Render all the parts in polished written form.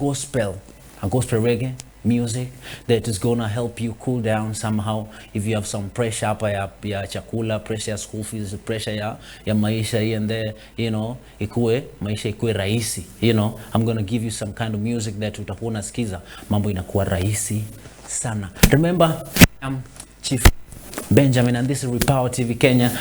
gospel, a gospel reggae music that is gonna help you cool down somehow if you have some pressure hapa ya chakula, pressure ya school fees, pressure ya maisha here and there, you know, maisha ikuwe rahisi, you know. I'm gonna give you some kind of music that utakuwa unasikiza mambo inakuwa rahisi sana. Remember, I'm Chief Benjamin and this is Repower TV Kenya.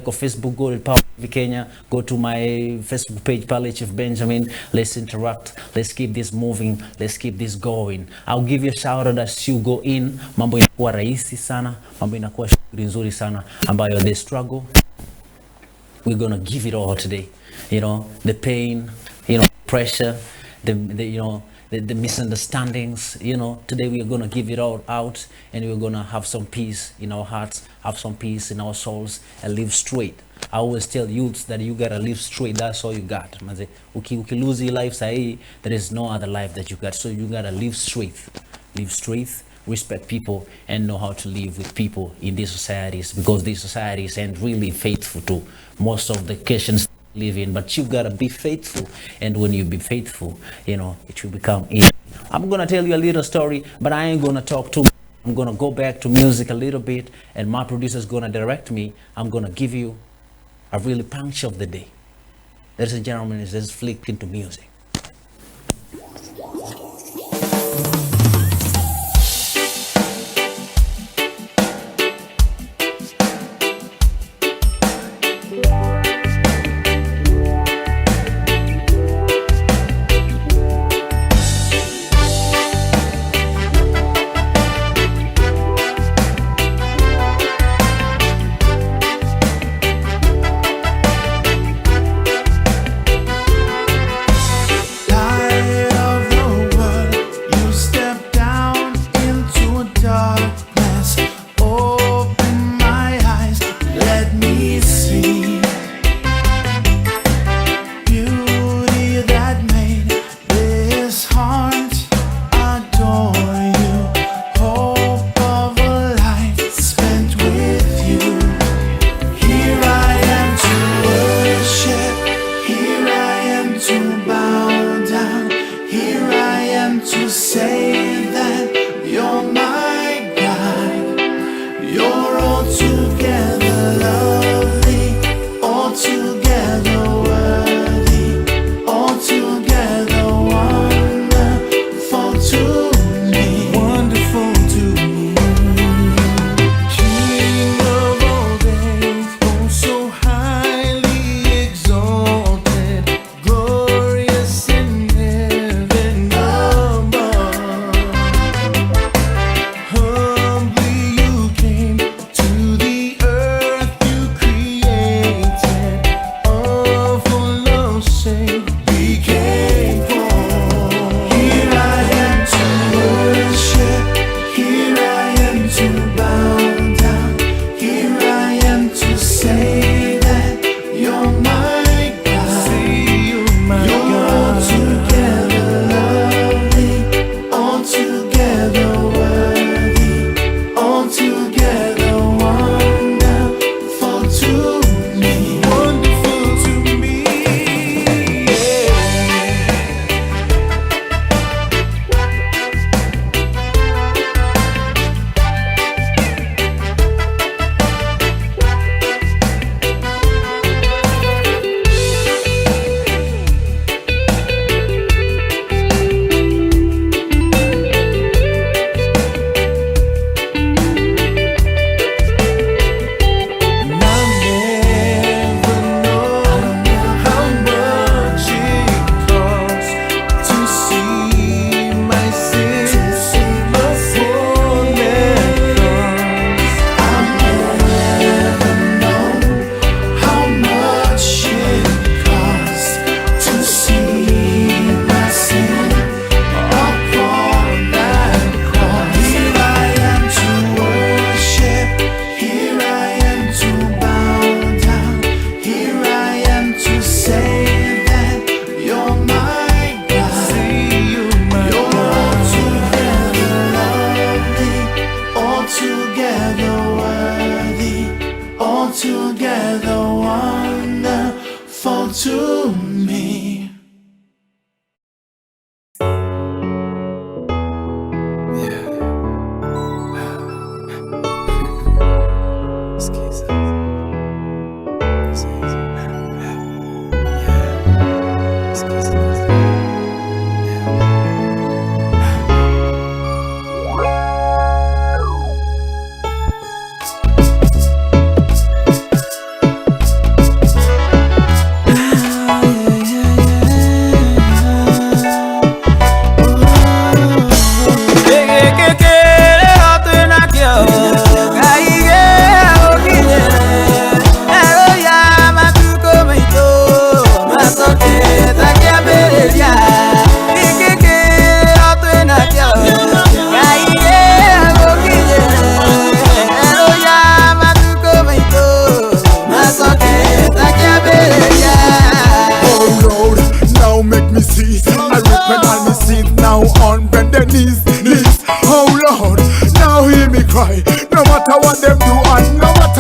Go Facebook, go Repower TV Kenya, go to my Facebook page, pale Chief Benjamin. Let's interact, let's keep this moving, let's keep this going. I'll give you a shout out as you go in. Mambo inakuwa rahisi sana, mambo inakuwa shughuli nzuri sana ambayo the struggle, we're gonna give it all today. You know, the pain, you know, pressure, the you know, the misunderstandings, you know, today we are going to give it all out and we're going to have some peace in our hearts, have some peace in our souls and live straight. I always tell youths that you got to live straight. That's all you got. Uki lose your life, say, there is no other life that you got. So you got to live straight, respect people and know how to live with people in these societies, because these societies ain't really faithful to most of the Christians live in, but you gotta be faithful, and when you be faithful, you know, it will become easy. I'm gonna tell you a little story, but I ain't gonna talk too much. I'm gonna go back to music a little bit, and my producer's gonna direct me. I'm gonna give you a really punch of the day. Ladies and gentlemen, let's flick into music.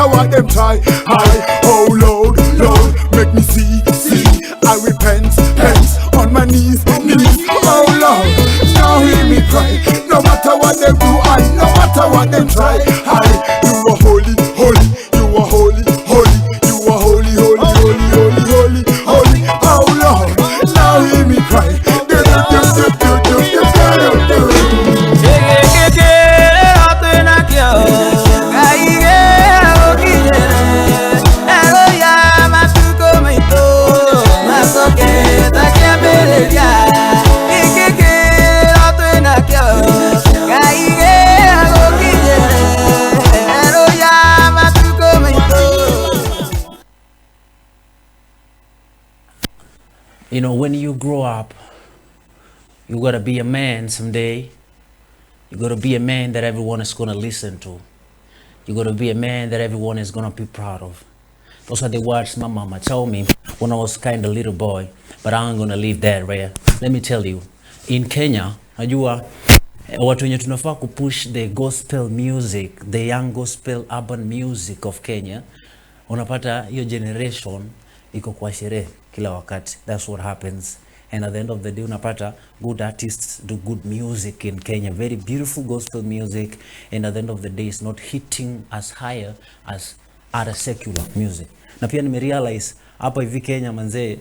matter what them try. I, oh Lord, Lord, make me see, see. I repent, pence on my knees, knees. Oh Lord, now hear me cry. No matter what them do, I, no matter what them try. I, you are holy, holy, you are holy, holy, you are holy, holy, holy, holy, holy, holy. Oh Lord, now hear me cry. You know, when you grow up, you gotta be a man someday. You gotta be a man that everyone is gonna listen to. You gotta be a man that everyone is gonna be proud of. Those are the words my mama told me when I was kind of little boy. But I'm gonna leave that right. Let me tell you, in Kenya, najua watu wenye tunafaa kupush the gospel music, the young gospel urban music of Kenya, unapata hiyo generation iko kwa sherehe kila wakati. That's what happens. And at the end of the day, unapata good artists do good music in Kenya, very beautiful gospel music. And at the end of the day, it's not hitting as higher as other secular music. Na pia nimerealize hapa hivi Kenya manzee,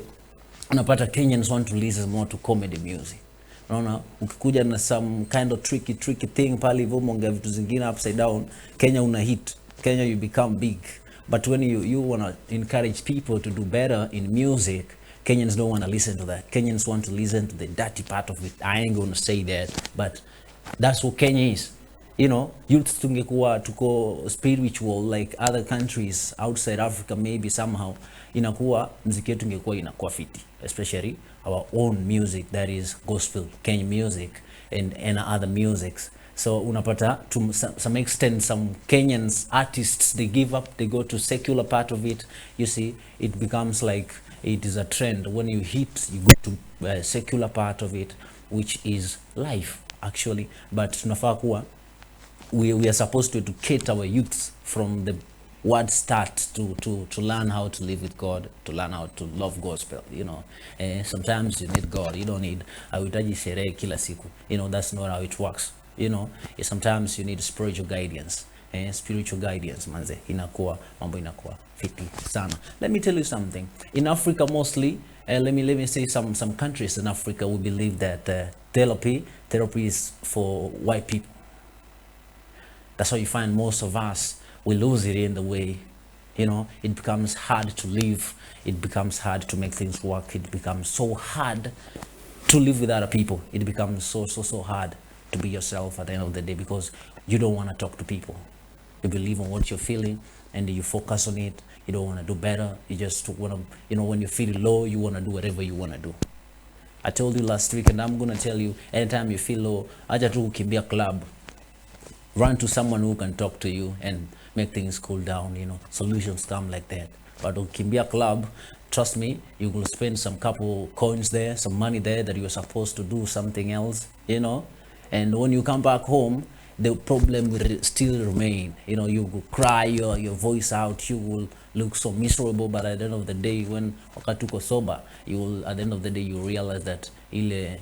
unapata Kenyans want to listen more to comedy music. Unaona, ukikuja na some kind of tricky thing pale hivyo monga vitu zingine upside down, Kenya una hit. Kenya you become big. But when you want to encourage people to do better in music, Kenyans don't want to listen to that. Kenyans want to listen to the dirty part of it. I ain't going to say that, but that's what Kenya is. You know, youth tungekuwa tuko spiritual like other countries outside Africa, maybe somehow inakuwa mziki yetu ingekuwa inakuwa fiti, especially our own music that is gospel Kenyan music and other musics. So unapata to some extent some Kenyans artists, they give up, they go to secular part of it. You see, it becomes like it is a trend. When you hit, you go to secular part of it, which is life actually. But tunafaa kuwa we are supposed to educate our youths from the word start to learn how to live with God, to learn how to love gospel, you know. Sometimes you need God, you don't need hauhitaji sherehe kila siku, you know. That's not how it works, you know. Sometimes you need spiritual guidance, spiritual guidance manze, inakuwa mambo inakuwa fiti sana. Let me tell you something. In Africa mostly, let me say some countries in Africa, we believe that therapy is for white people. That's how you find most of us, we lose it in the way, you know. It becomes hard to live. It becomes hard to make things work. It becomes so hard to live with other people. It becomes so hard to be yourself at the end of the day, because you don't want to talk to people. You believe in what you're feeling and you focus on it. You don't want to do better. You just want to, you know, when you feel low, you want to do whatever you want to do. I told you last week, and I'm going to tell you, anytime you feel low, acha tu kukimbia club. Run to someone who can talk to you and make things cool down, you know. Solutions come like that. But Kimbia Club, trust me, you will spend some couple coins there, some money there that you're supposed to do something else, you know. And when you come back home, the problem will still remain. You know, you will cry your voice out, you will look so miserable, but at the end of the day, when wakatuko sober, you will, at the end of the day, you realize that ile,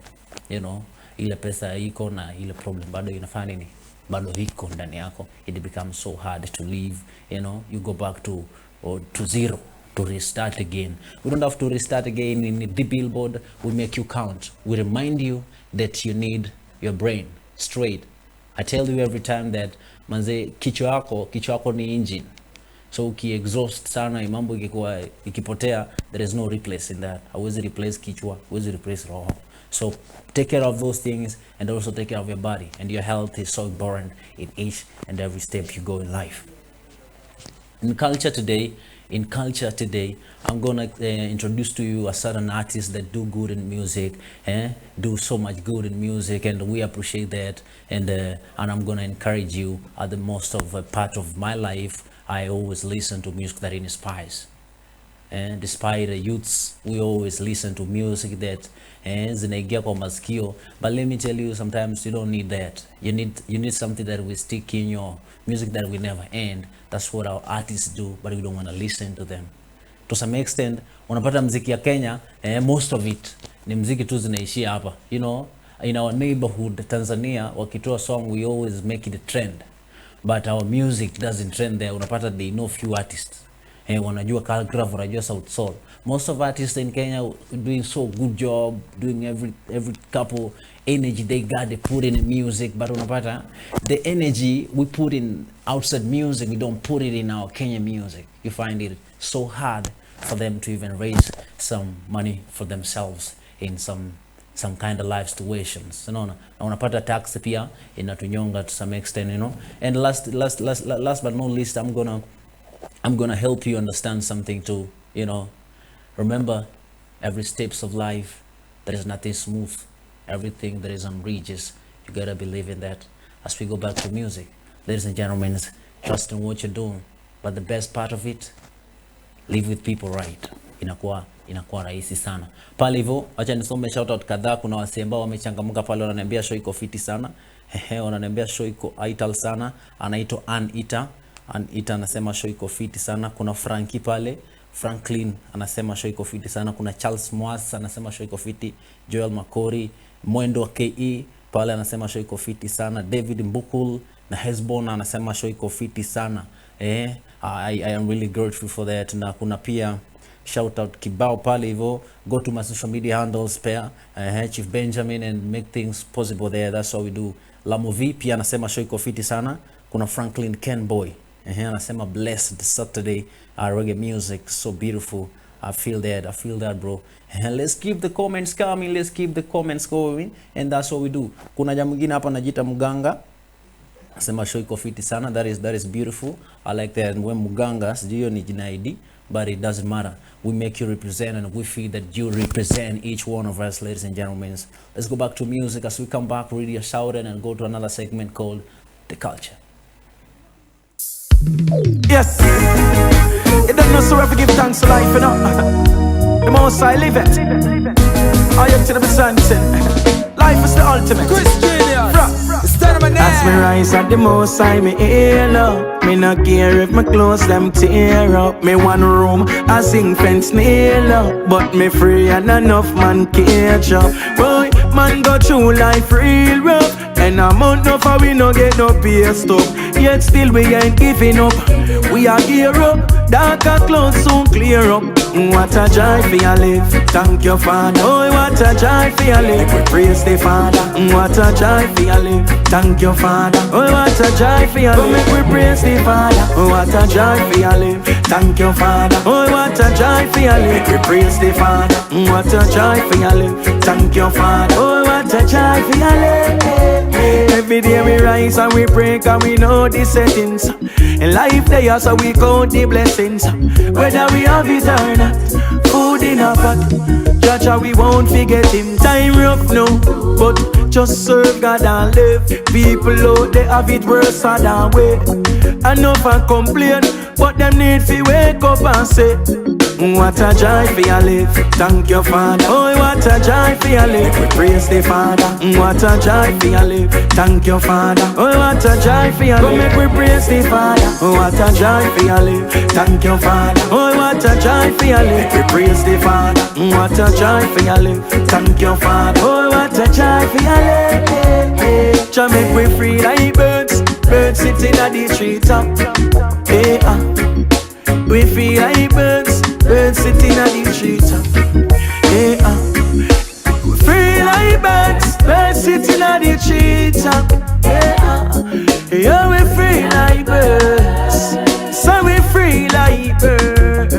you know, ile pesa iko na ile problem bado inafanya nini? Bado hiko ndani yako. It becomes so hard to live, you know. You go back to zero, to restart again. We don't have to restart again in the billboard. We make you count. We remind you that you need your brain straight. I tell you every time that manze, kichwa yako ni engine. So exhaust sana, mambo ikipotea, there is no replace in that. Hauwezi replace kichwa, hauwezi replace roho. So take care of those things, and also take care of your body, and your health is so important in each and every step you go in life. In culture today, I'm gonna introduce to you a certain artists that do good in music, do so much good in music, and we appreciate that. And I'm gonna encourage you. At the most of a part of my life, I always listen to music that inspires. And despite the youths, we always listen to music that zinaingia kwa masikio. But let me tell you, sometimes you don't need that. You need something that will stick in your music that will never end. That's what our artists do, but we don't want to listen to them. To some extent, unapata mziki ya Kenya, most of it ni mziki tu zinaishia hapa. You know, in our neighborhood Tanzania, wakitoa song we always make it a trend. But our music doesn't trend there. Unapata they know few artists. Wanajua Calgraph, wanajua South Soul. Most of artists in Kenya doing so good job, doing every couple energy they got, they put in music. But unapata the energy we put in outside music, we don't put it in our Kenya music. You find it so hard for them to even raise some money for themselves in some kind of life situations. Unaona, na unapata tax pia inatunyonga to some extent, you know. And last but not least, I'm gonna help you understand something too, you know. Remember, every steps of life, there is nothing smooth. Everything there is on ridges. You gotta believe in that. As we go back to music, ladies and gentlemen, trust in what you're doing. But the best part of it, live with people right. Inakuwa rahisi sana. Pale hivyo, acha nisome shout out kadhaa. Kuna wase ambao wamechangamka pale, wananiambia show iko fiti sana. Wananiambia show iko ital sana. Anaitwa Anita anasema show iko fiti sana. Kuna Frankie pale, Franklin anasema show iko fiti sana. Kuna Charles Mwas anasema show iko fiti. Joel Makori, Mwendo wa KE pale anasema show iko fiti sana. David Mbukul na Hezbon anasema show iko fiti sana. I am really grateful for that. Na kuna pia shout out kibao pale hivyo. Go to my social media handles pair, Chief Benjamin, and make things possible there. That's what we do. Lamovi pia anasema show iko fiti sana. Kuna Franklin Kenboy anasema blessed Saturday, reggae music so beautiful. I feel that bro. Let's keep the comments coming, let's keep the comments going, and that's what we do. Kuna jamaa mwingine hapa anajiita Muganga anasema show iko fiti sana. That is beautiful. I like that. And when Muganga sijui ni jina ID, but it doesn't matter. We make you represent, and we feel that you represent each one of us, ladies and gentlemen. Let's go back to music. As we come back, really shout it and go to another segment called The Culture. Yes, it doesn't know so ever give thanks to life, you know. The most I live it. I am to the sunset. Life is the ultimate. As me rise at the most I me hail up. Me not care if my clothes them tear up. Me one room I sing fence nail up. But me free and enough man cage up. Boy, man go through life real rough. And a month no for we no get no pay stop. Yet still we ain't giving up. We are gear up. Darker clouds soon clear up. What a joy for your live. Thank your Father. Oh, what a joy for your live. We praise the Father. What a joy for your live. Thank your Father. Oh, what a joy for your live. Make we praise the Father. Oh, what a joy for your live. Thank your Father. Oh, what a joy for your live. We praise the Father. What a joy for your live. Thank your Father. Oh, what a joy for your live. Every day we rise and we break and we know the settings. In life they are so we count the blessings. Whether we have it or not, food in a pot, Jaja we won't forget him. Time rough no, but just serve God and live. People out there have it worse than we. Enough and complain, but them need to wake up and say, what a joy for your live. Thank your Father. Oh, what a joy for your live. We praise the Father. What a joy for your live. Thank your Father. Oh, what a joy for your live. Come make we praise the Father. Oh, what a joy for your live. Thank your Father. Oh, what a joy for your live. We praise the Father. What a joy for your live. Thank your Father. Oh, what a joy for your live. Jah make we free like birds. Birds sitting at the treetop. We feel like birds. Birds sitting at the treetop. We feel like birds. Birds sitting at the treetop. Yeah, we feel like birds. So we free like birds.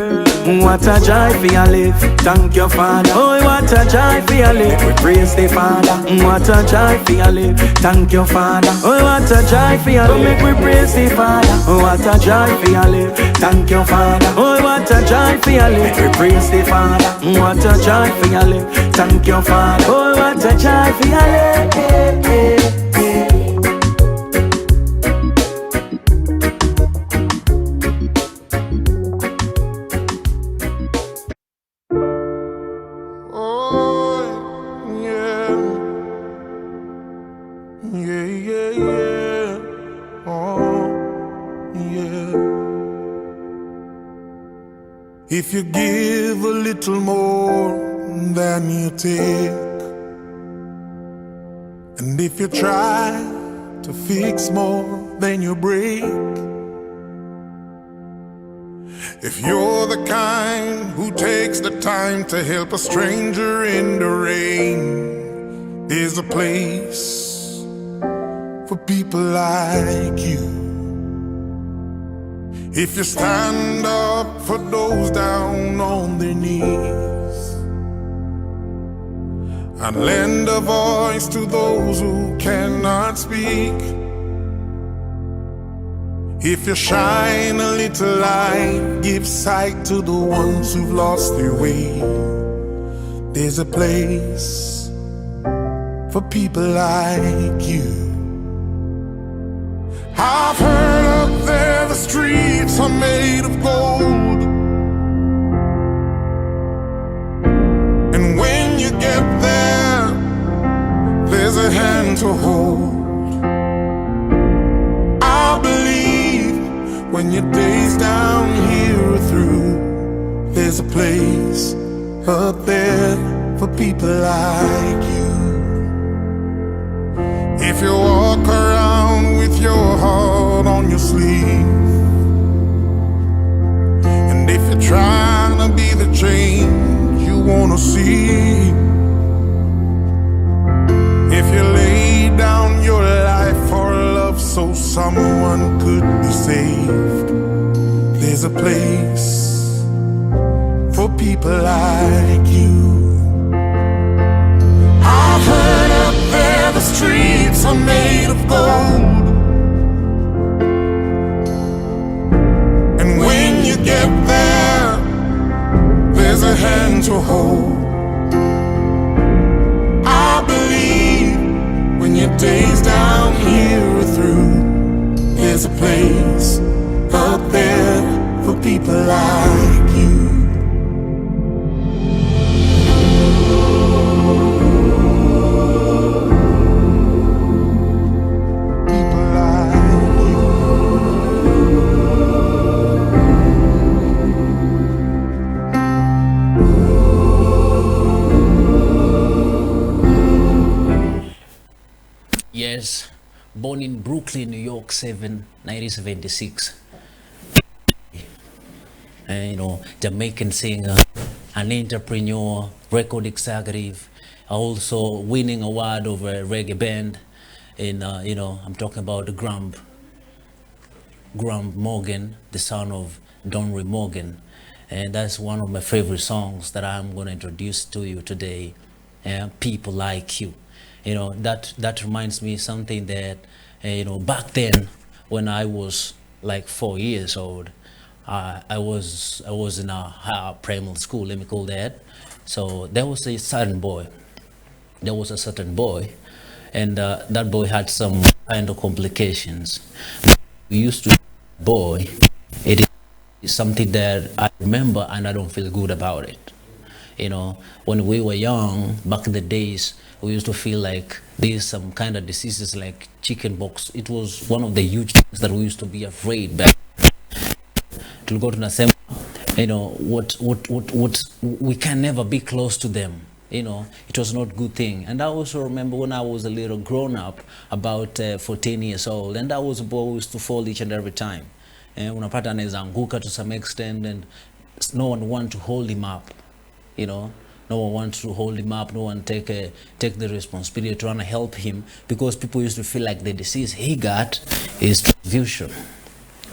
What a joy for your live. Thank your Father. Oh, what a joy for your live. We praise the Father. What a joy for your live. Thank your Father. Oh, what a joy for your live. Make we praise the Father. Oh, what a joy for your live. Thank your Father. Oh, what a joy for your live. We praise the Father. What a joy for your live. Thank your Father. Oh, what a joy for your live. Yeah, yeah, yeah. Oh, yeah. If you give a little more than you take, and if you try to fix more than you break, if you're the kind who takes the time to help a stranger in the rain, there's a place for people like you. If you stand up for those down on their knees and lend a voice to those who cannot speak, if you shine a little light, give sight to the ones who've lost their way, there's a place for people like you. I've heard up there the streets are made of gold, and when you get there, there's a hand to hold. I believe when your days down here are through, there's a place up there for people like you. If you walk around with your heart on your sleeve, and if you're trying to be the change you wanna see, if you lay down your life for love so someone could be saved, there's a place for people like you. I've heard up there the streets are made of gold, and when you get there, there's a hand to hold. I believe when your days down here are through, there's a place up there for people like you. Yes, born in Brooklyn, New York, 1976. Jamaican singer, an entrepreneur, record executive, also winning award over a reggae band. I'm talking about the Graham Morgan, the son of Donry Morgan, and that's one of my favorite songs that I'm going to introduce to you today. People like you. That reminds me something that back then when I was like 4 years old, I was in a primal school, let me call that. So there was a certain boy, and that boy had some kind of complications. We used to boy, it is something that I remember and I don't feel good about it. When we were young, back in the days, we used to feel like there's some kind of diseases like chicken pox. It was one of the huge things that we used to be afraid back. To go to Nasema, what we can never be close to them. It was not good thing. And I also remember when I was a little grown up, about 14 years old, and I was a boy who used to fall each and every time. And unapata anaweza anguka to some extent, and no one want to hold him up. No one wants to hold him up. No one take the responsibility trying to help him, because people used to feel like the disease he got is transfusion,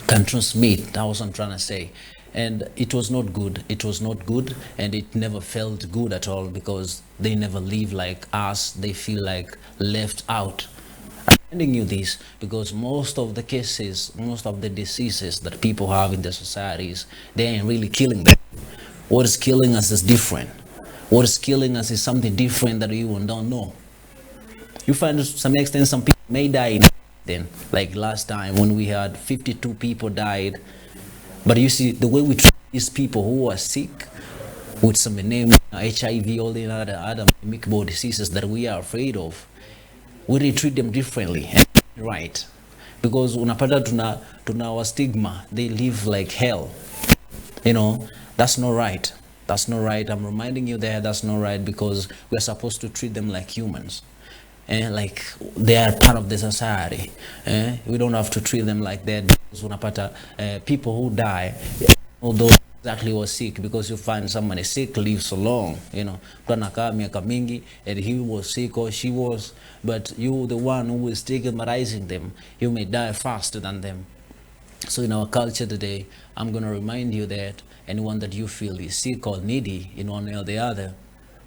can transmit. That's what I'm trying to say. And it was not good. It was not good, and it never felt good at all, because they never live like us. They feel like left out. I'm telling you this because most of the cases, most of the diseases that people have in their societies, they ain't really killing them. What is killing us is different. What is killing us is something different that we even don't know. You find to some extent some people may die then, like last time when we had 52 people died. But you see, the way we treat these people who are sick with some name, HIV, all the other microbial diseases that we are afraid of, we treat them differently, right? Because unapata tuna our stigma, they live like hell. That's not right. That's not right. I'm reminding you there, that's not right, because we're supposed to treat them like humans. Like they are part of the society. We don't have to treat them like that. Because unapata people who die, although exactly was sick, because you find someone is sick lives so long, anakaa miaka mingi and he was sick or she was, but you the one who is stigmatizing them, you may die faster than them. So in our culture today, I'm going to remind you that anyone that you feel is sick or needy in one way or the other,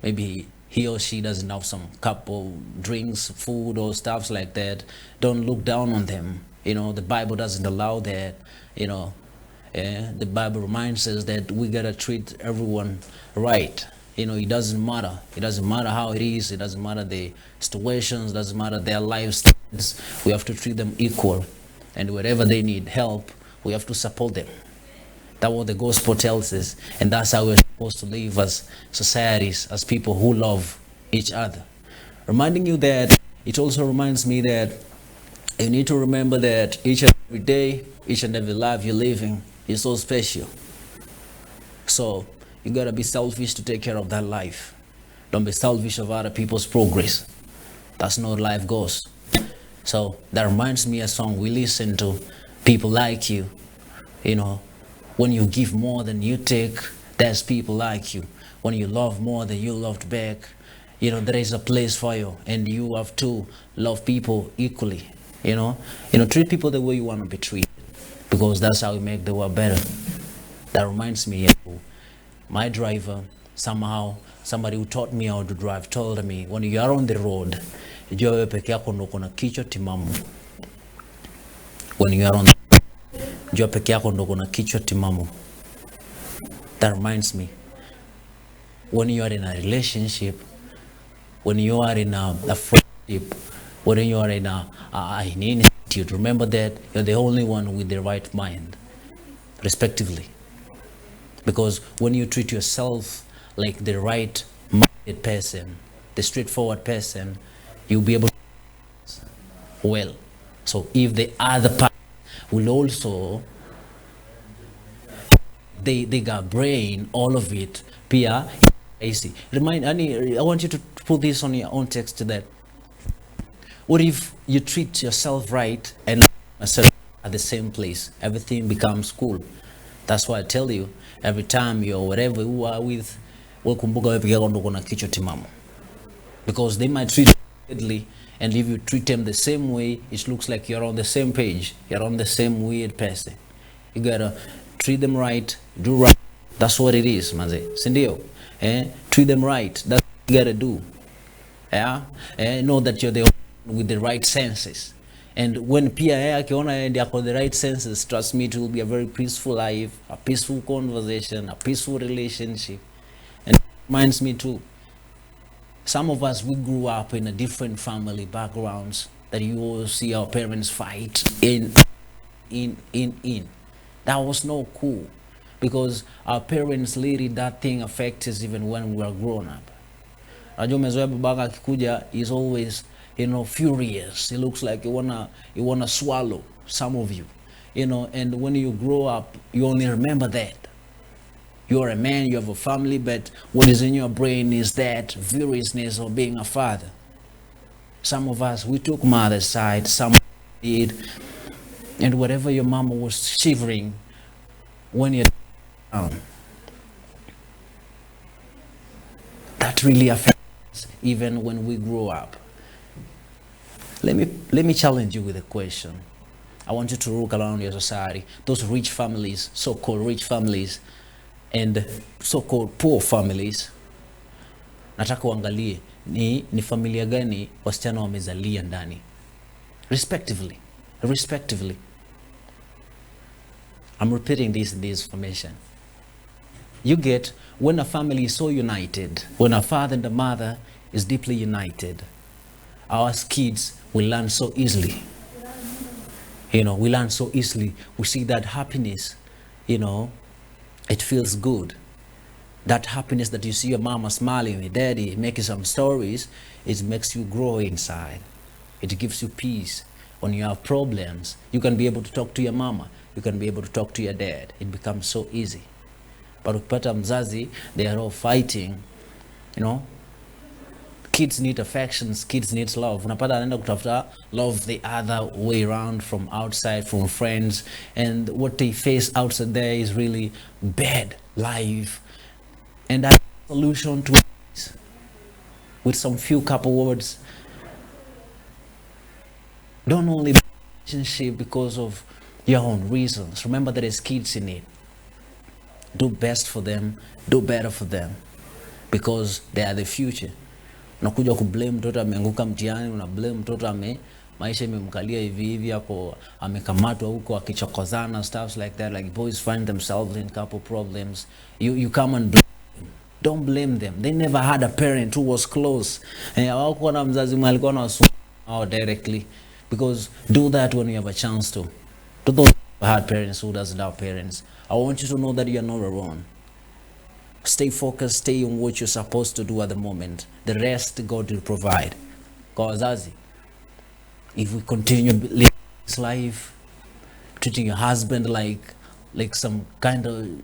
maybe he or she doesn't have some cup of drinks, food or stuff like that, don't look down on them. The Bible doesn't allow that. The Bible reminds us that we gotta treat everyone right. It doesn't matter. It doesn't matter how it is. It doesn't matter the situations. It doesn't matter their lifestyles. We have to treat them equal. And wherever they need help, we have to support them. That's what the gospel tells us. And that's how we're supposed to live as societies, as people who love each other. Reminding you that, it also reminds me that you need to remember that each and every day, each and every life you're living is so special. So you gotta be selfish to take care of that life. Don't be selfish of other people's progress. That's not how life goes. So that reminds me a song we listen to, People Like You. When you give more than you take, there's people like you. When you love more than you loved back, there is a place for you, and you have to love people equally. Treat people the way you want to be treated, because that's how we make the world better. That reminds me of my driver. Somehow somebody who taught me how to drive told me, when you are on the road, jua wewe peke yako ndo kuna kichwa timamu. When you are on the road, jua peke yako ndo kuna kichwa timamu. That reminds me, when you are in a relationship, when you are in a friendship, when you are in an institute, remember that you're the only one with the right mind, respectively. Because when you treat yourself like the right-minded person, the straightforward person, you'll be able to well. So if the other part will also, they got brain, all of it, pia, easy. I want you to put this on your own text to that. What if you treat yourself right and at the same place? Everything becomes cool. That's why I tell you, every time you're whatever you are with, because they might treat you badly, and if you treat them the same way, it looks like you're on the same page. You're on the same weird person. You gotta treat them right, do right. That's what it is, manze. Sindio? Treat them right. That's what you gotta do. Know that you're the only one with the right senses. And when pia akiona and got the right senses, trust me, it will be a very peaceful life, a peaceful conversation, a peaceful relationship. And it reminds me too, some of us, we grew up in a different family backgrounds that you will see our parents fight in. That was no cool, because our parents literally, that thing affects us even when we are grown up. Najua umezoea babaka akikuja is always, furious. It looks like you wanna swallow some of you, and when you grow up, you only remember that. You're a man, you have a family, but what is in your brain is that furiousness of being a father. Some of us, we took mother's side, some did, and whatever your mama was shivering when you're down, that really affects us even when we grow up. Let me challenge you with a question. I want you to look around your society, those rich families, so-called rich families, and so-called poor families. Nataka uangalie ni familia gani wasichana wamezalia ndani, respectively. I'm repeating this information. You get, when a family is so united, when a father and a mother is deeply united, our kids will learn so easily. We learn so easily. We see that happiness, it feels good. That happiness that you see your mama smiling, your daddy making some stories, it makes you grow inside. It gives you peace. When you have problems, you can be able to talk to your mama, you can be able to talk to your dad. It becomes so easy. But ukipata mzazi, they are all fighting, you know. Kids need affections, kids need love. Unapata anaenda kutafuta love the other way around, from outside, from friends, and what they face outside there is really bad life. And that solution to this, with some few couple words. Don't only be in a relationship because of your own reasons. Remember that there's kids in it. Do best for them, do better for them, because they are the future. Unakuja kublame mtoto ameanguka mtihani, una blame mtoto maisha imemkalia hivi hivi hapo, amekamatwa huko akichokozana, stuff like that. Like boys find themselves in couple problems, you come and blame them. Don't blame them. They never had a parent who was close. Hawakuwa na mzazi mwenye alikuwa anawasumbua directly, because do that when you have a chance to. To those who had parents who doesn't have parents, I want you to know that you are not alone. Stay focused, stay on what you're supposed to do at the moment. The rest God will provide. Because if we continue living this life, treating your husband like some kind of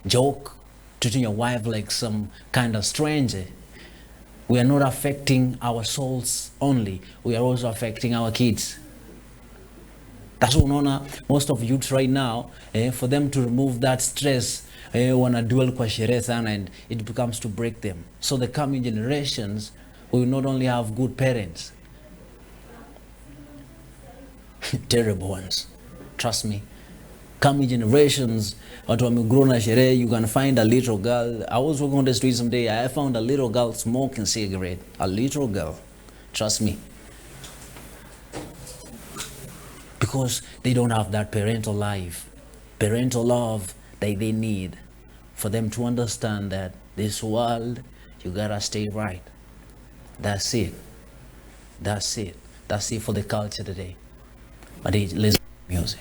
joke, treating your wife like some kind of stranger, we are not affecting our souls only, we are also affecting our kids. That's what unaona most of youth right now, for them to remove that stress, wana dwell kwa sherehe sana, and it becomes to break them. So the coming generations will not only have good parents, terrible ones. Trust me. Coming generations, watu wamegrow na sherehe, you can find a little girl. I was walking on the street someday, I found a little girl smoking cigarette. A little girl. Trust me. Because they don't have that parental life, parental love that they need for them to understand that this world, you gotta stay right. That's it. That's it. That's it for the culture today. But listen to music.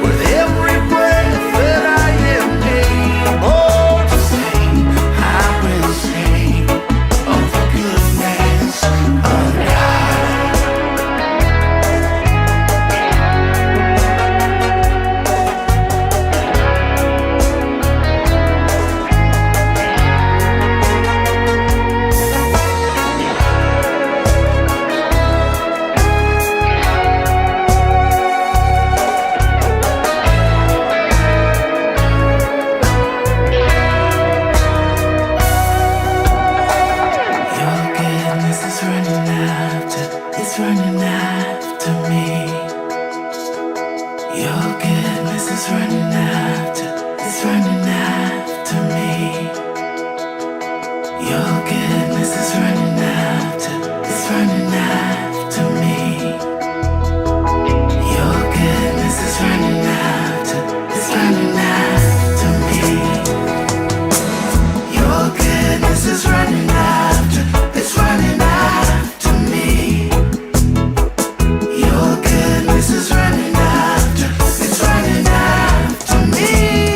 With every breath that I am able, It's running after me. Your goodness is running after. It's running after me. Your goodness is running after. It's running after me. Your goodness is running after. It's running after me. Your goodness is running after. It's running after me. Your goodness is running after. It's running after me.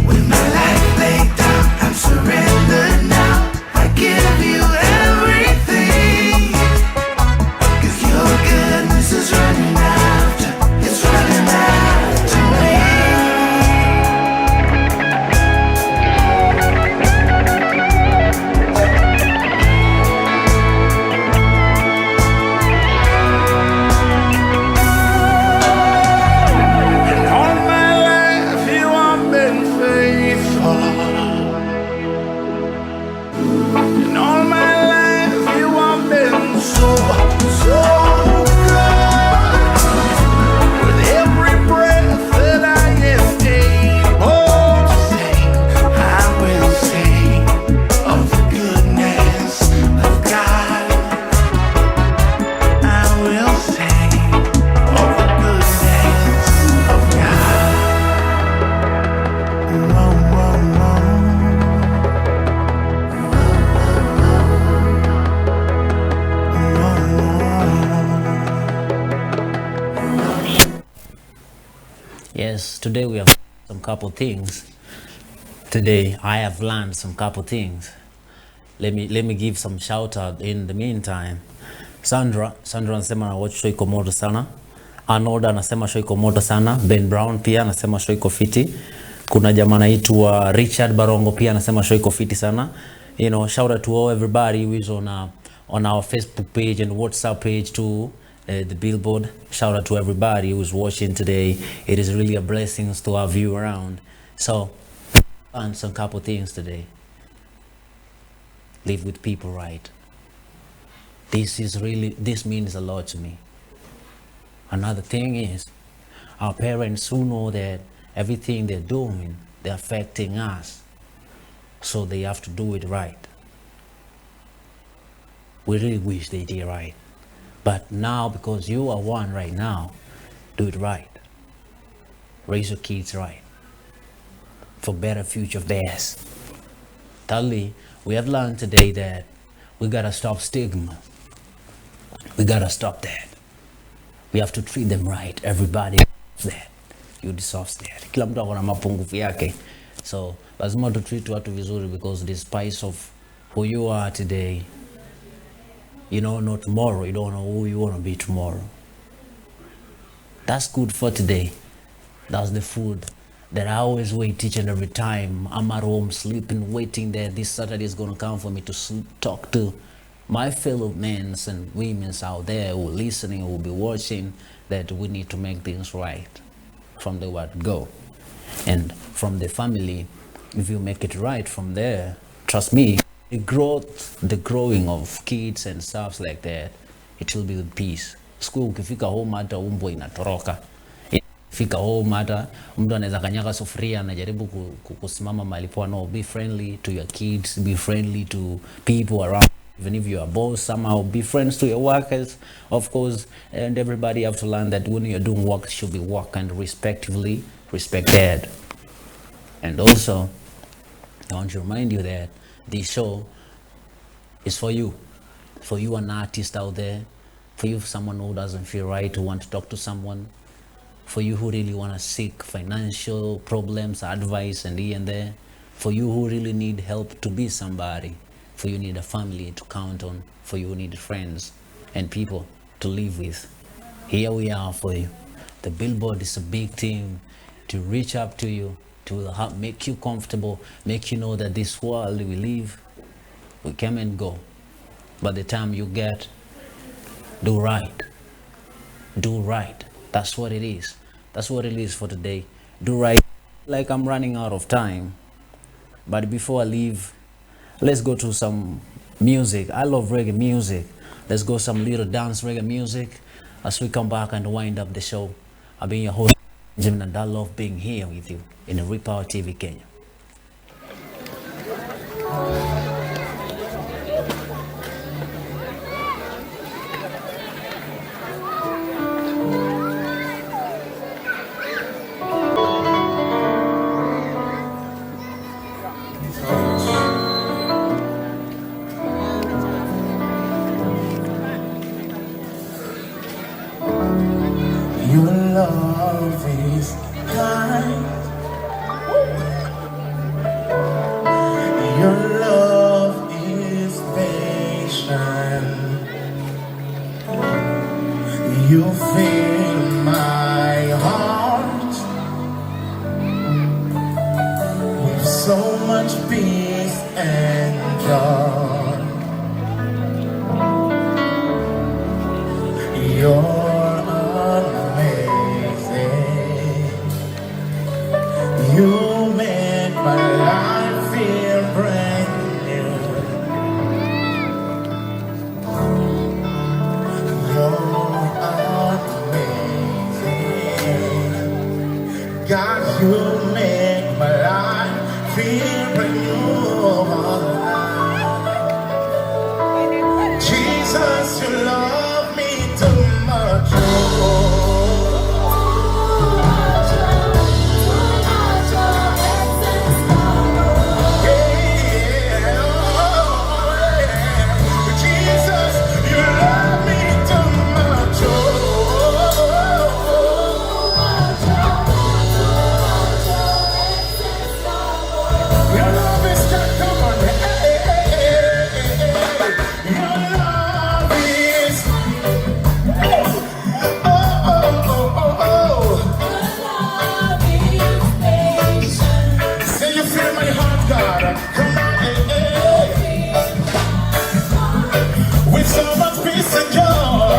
With my life laid down, I'm surrendered now. I give you everything. 'Cause your goodness is running after. It's running after me. And all my life you have been faithful. And all my life you have been so good. With every breath that I am able to sing, I will sing of the goodness of God. I will sing of the goodness of God. Yes, today we have some couple things. Today I have learned some couple things. Let me give some shout out in the meantime. Sandra anasema na watch show iko moto sana. Arnold anasema show iko moto sana. Ben Brown pia anasema show iko fiti. Kuna jamaa anaitwa Richard Barongo pia anasema show iko fiti sana. You know, shout out to all everybody who is on our Facebook page and WhatsApp page too. The billboard. Shout out to everybody who's watching today. It is really a blessing to have you around. So, and some couple things today. Live with people right. This means a lot to me. Another thing is, our parents who know that everything they're doing, they're affecting us. So they have to do it right. We really wish they did right. But now, because you are one right now, do it right. Raise your kids right. For better future of theirs. Thirdly, we have learned today that we gotta stop stigma. We gotta stop that. We have to treat them right. Everybody deserves that. You deserve that. Kila mtu akona mapungufu yake. So, lazima tu treat watu vizuri because despite of who you are today, you know, not tomorrow. You don't know who you want to be tomorrow. That's good for today. That's the food that I always wait each and every time. I'm at home sleeping, waiting that this Saturday is going to come for me to talk to my fellow men and women out there who are listening, who will be watching, that we need to make things right from the word go. And from the family, if you make it right from there, trust me, the growing of kids and stuff like that, it will be with peace. School ukifika home hata umbo inatoroka. Fika home hata mtu anaweza kanyaga sufuria anajaribu kusimama mahali poa. No, be friendly to your kids, be friendly to people around. Even if you're a boss, somehow be friends to your workers, of course. And everybody have to learn that when you're doing work, it should be work and respectively respected. And also, I want to remind you that this show is for you an artist out there, for you someone who doesn't feel right, who want to talk to someone, for you who really want to seek financial problems, advice and here and there, for you who really need help to be somebody, for you need a family to count on, for you need friends and people to live with. Here we are for you. The billboard is a big thing to reach up to you, to help make you comfortable, make you know that this world we live, we come and go. By the time you get, do right. Do right. That's what it is. That's what it is for today. Do right. Like I'm running out of time. But before I leave, let's go to some music. I love reggae music. Let's go some little dance reggae music as we come back and wind up the show. I've been your host, Jim, and I love being here with you in the Repower TV Kenya. Your love is kind. Your love is patient. You fill my heart with so much peace and joy. You're amazing. You make my life feel brand new. You're amazing. God, you make my life feel brand new. Jesus, you love me too much. With so much peace and joy,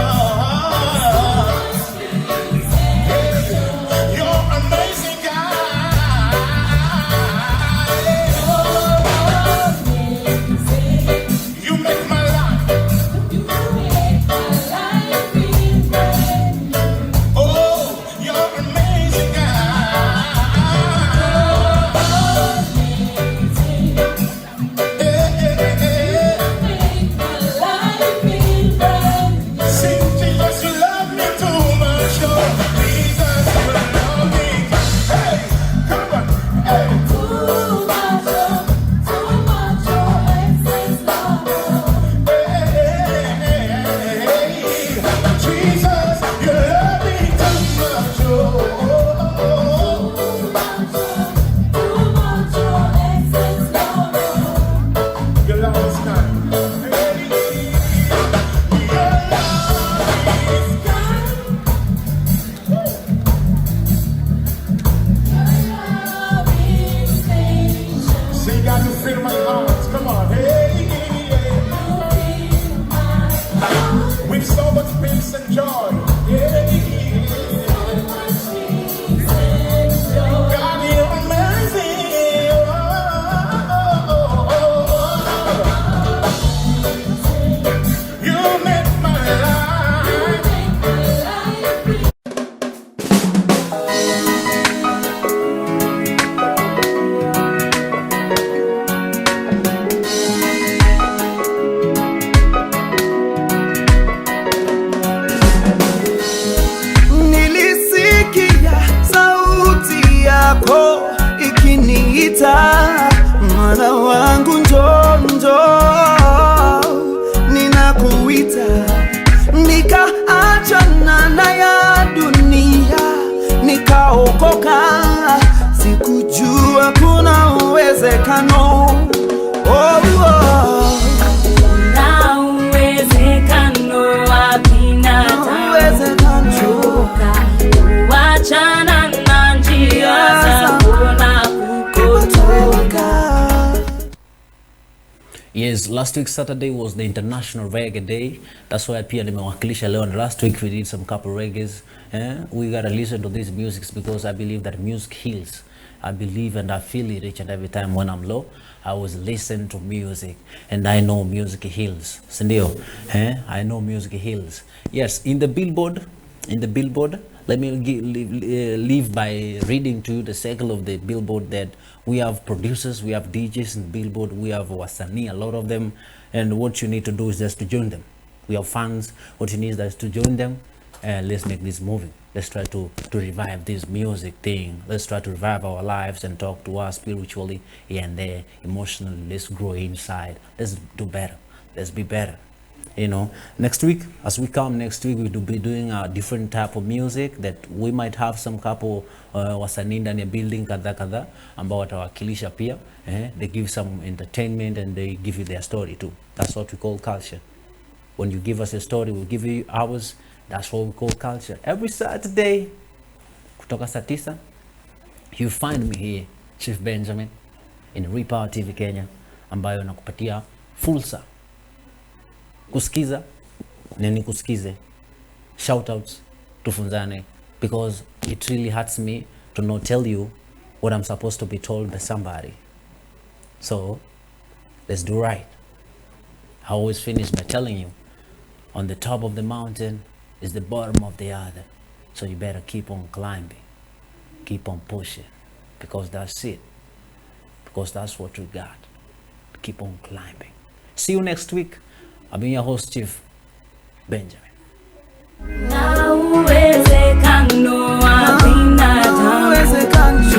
you're amazing, God. You make my life. Oh, you're amazing, with so much peace and joy. God, you're amazing. You make my life. Ikiniita mwana wangu njoo njoo, ninakuita nikaachana na ya dunia nikaokoka, sikujua kuna uwezekano. Oh, oh. Na uwezekano wa binadamu kuachana na njia za Yes, last week Saturday was the International Reggae Day. That's why I pia nimewakilisha leo. And last week we did some couple reggaes. We gotta listen to these musics because I believe that music heals. I believe and I feel it each and every time when I'm low. I always listen to music, and I know music heals. Sindio, I know music heals. Yes, in the billboard, let me leave by reading to you the circle of the billboard that we have producers, we have DJs in billboard, we have wasani, a lot of them, and what you need to do is just to join them. We have fans. What you need is to join them, and let's make this moving. Let's try to revive this music thing. Let's try to revive our lives and talk to us spiritually here and there, emotionally. Let's grow inside. Let's do better. Let's be better. You know, next week, as we come next week, we will be doing a different type of music that we might have some couple wasanii ndani ya building kadha ambao watawakilisha pia. They give some entertainment and they give you their story too. That's what we call culture. When you give us a story, we'll give you ours. That's what we call culture. Every Saturday, kutoka saa 9, you find me here, Chief Benjamin, in Repower TV Kenya, ambayo nakupatia fursa kusikiza nini kusikize, shoutouts, tufunzane, because it really hurts me to not tell you what I'm supposed to be told by somebody. So let's do right. I always finish by telling you, on the top of the mountain is the bottom of the other. So you better keep on climbing, keep on pushing, because that's it. Because that's what we got. Keep on climbing. See you next week. I've been your host, Chief Benjamin. Na uwezekano